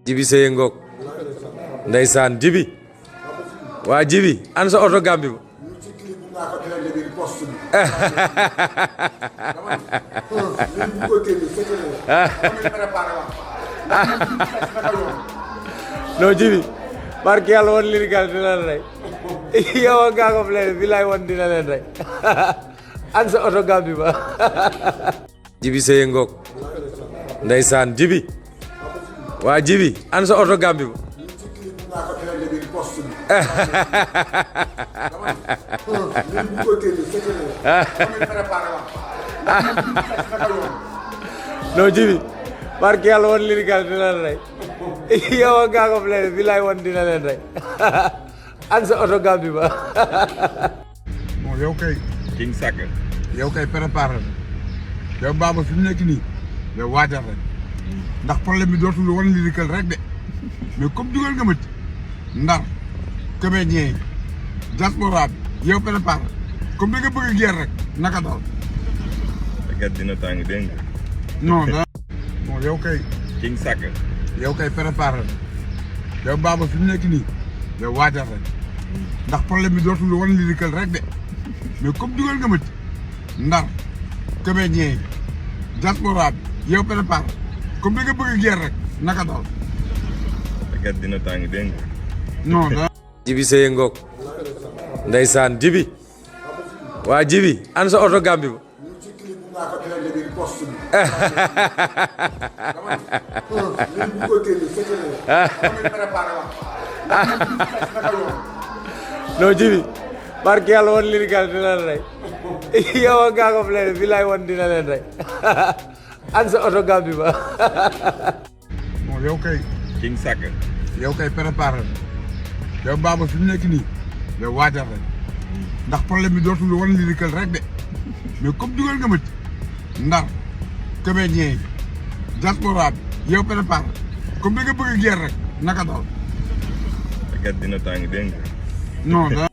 Djiby Seye ngoog ndeysaan Djiby waa Djiby an sa oto Gambie ba non Djiby barke yàlla woon Lyrical dina leen rey yow a Ngaaka Défiant bilaay woon dina leen rey an sa oto Gambie ba Djiby Seye ngoog ndeysaan Djiby waa Djiby an sa oto Gambie ba non Djiby barke yàlla woon Lyrical dina leen rey yow a Ngaaka Défiant bilaay woon dina leen rey an sa oto Gambie ba bon yow kay King Saka yow kay préparé yow Baba fi mu nekk nii yow waajal rek ndax problème bi dootul wan Lyrical rek de mais comme dugal nga ma ci ndar comédien yi diaspora bi yow préparé comme da nga bëgg guerre rek naka daal. gat dina tàng dégg nga. non da bon yow kay King Saka yow kay préparé yow Baba fi mu nekk nii yow waajal rek ndax problème bi dootul wan Lyrical rek de mais comme dugal nga ma ci ndar comédien yi diaspora bi yow préparé comme da nga bëgg guerre rek naka daal. gat dina tàng dégg nga. non da Djiby Seye ngoog ndeysaan Djiby waa Djiby an sa oto Gambie ba non Djiby barke yàlla woon Lyrical dina leen rey yow a Ngaaka Défiant bilaay woon dina leen rey an sa oto Gambie ba bon yow kay King Saka yow kay préparé yow Baba fi mu nekk nii yow waajal rek ndax problème bi dootul wan Lyrical rek de mais comme dugal nga ma ci ndar comédien yi diaspora bi yow préparé comme da nga bëgg guerre rek naka daal. gat dina tàng dégg nga. non da